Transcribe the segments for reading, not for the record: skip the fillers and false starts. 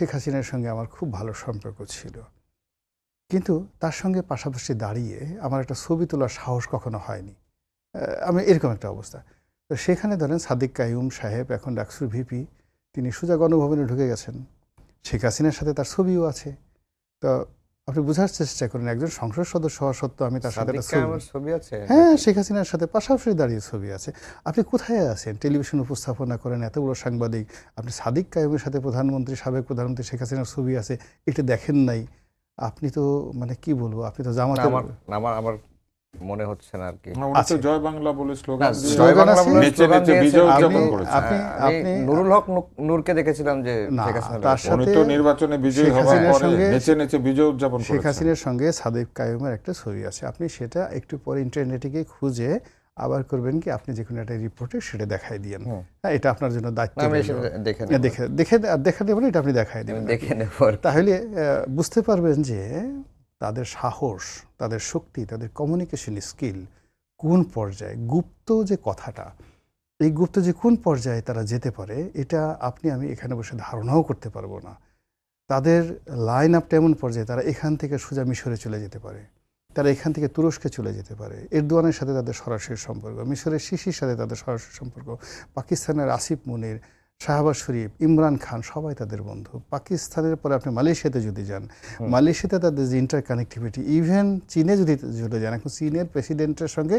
শেখ হাসিনার সঙ্গে আমার খুব ভালো সম্পর্ক ছিল, কিন্তু তার সঙ্গে পাশাপাশি দাঁড়িয়ে আমার একটা ছবি তোলার সাহস কখনো হয়নি। আমি এরকম একটা অবস্থা। তো সেখানে ধরেন সাদিক কাইয়ুম সাহেব এখন ডাকসুর ভিপি, তিনি সোজা গণভবনে ঢুকে গেছেন, শেখ হাসিনার সাথে তার ছবিও আছে। তো আপনি বোঝার চেষ্টা করেন, একজন সংসদ সদস্য হওয়া সত্ত্বেও আমি তার সাথে ছবি আছে। হ্যাঁ, শেখ হাসিনার সাথে পাশাপাশি দাঁড়িয়ে ছবি আছে। আপনি কোথায় আছেন? টেলিভিশন উপস্থাপনা করেন, এত বড় সাংবাদিক, আপনি সাদিক কাইয়ুমের সাথে সাবেক প্রধানমন্ত্রী শেখ হাসিনার ছবি আছে, এটা দেখেন নাই? আপনি তো মানে কি বলবো, আপনি তো জামাতের আমার মনে হচ্ছে না আর কি। তো জয় বাংলা বলে স্লোগান দিয়ে জয় বাংলা বলে নেচে নেচে বিজয় উদযাপন করেছে। আপনি নুরুল হক নূরকে দেখেছিলাম যে শেখ হাসিনা তার সাথে তো নির্বাচনে বিজয়ী হওয়ার পরে নেচে নেচে বিজয় উদযাপন করেছে। শেখ হাসিনার সঙ্গে সাদিক কাইয়ুমের একটা ছবি আছে, আপনি সেটা একটু পরে ইন্টারনেটে গিয়ে খুঁজে আবার করবেন কি, আপনি যে কোনো একটা রিপোর্টে সেটা দেখাই দিয়েন। হ্যাঁ, এটা আপনার জন্য দায়িত্ব। দেখা দেবেন, এটা আপনি দেখাই দেবেন, তাহলে বুঝতে পারবেন যে তাদের সাহস, তাদের শক্তি, তাদের কমিউনিকেশন স্কিল কোন পর্যায়ে, গুপ্ত যে কথাটা, এই গুপ্ত যে কোন পর্যায়ে তারা যেতে পারে, এটা আপনি আমি এখানে বসে ধারণাও করতে পারবো না। তাদের লাইন আপটা এমন পর্যায়ে, তারা এখান থেকে সোজা মিশরে চলে যেতে পারে, তারা এখান থেকে তুরস্কে চলে যেতে পারে। এরদোয়ানের সাথে তাদের সরাসরি সম্পর্ক, মিশরের সিসির সাথে তাদের সরাসরি সম্পর্ক, পাকিস্তানের আসিফ মুনির, শাহবাজ শরীফ, ইমরান খান, সবাই তাদের বন্ধু। পাকিস্তানের পরে আপনি মালয়েশিয়াতে যদি যান, মালয়েশিয়াতে তাদের যে ইন্টার কানেক্টিভিটি, ইভেন চীনে যদি চলে যান, এখন চীনের প্রেসিডেন্টের সঙ্গে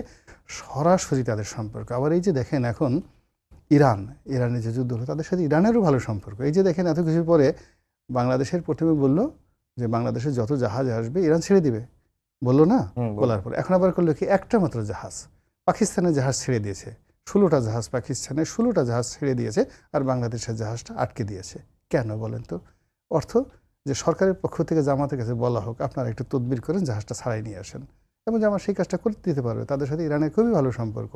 সরাসরি তাদের সম্পর্ক। আবার এই যে দেখেন এখন ইরানের যে যুদ্ধ হলো, তাদের সাথে ইরানেরও ভালো সম্পর্ক। এই যে দেখেন এত কিছুর পরে বাংলাদেশের প্রথমে বললো যে বাংলাদেশের যত জাহাজ আসবে ইরান ছেড়ে দিবে, বললো না? বলার পর এখন আবার করলো কি, একটা মাত্র জাহাজ, পাকিস্তানের জাহাজ ছেড়ে দিয়েছে, 16টা জাহাজ পাকিস্তানের, 16টা জাহাজ ছেড়ে দিয়েছে, আর বাংলাদেশের জাহাজটা আটকে দিয়েছে। কেন বলেন তো? অর্থ যে সরকারের পক্ষ থেকে জামাতের কাছে বলা হোক, আপনারা একটু তদবির করেন, জাহাজটা ছাড়াই নিয়ে আসেন, এবং জামাত সেই কাজটা করে দিতে পারবে। তাদের সাথে ইরানের খুবই ভালো সম্পর্ক।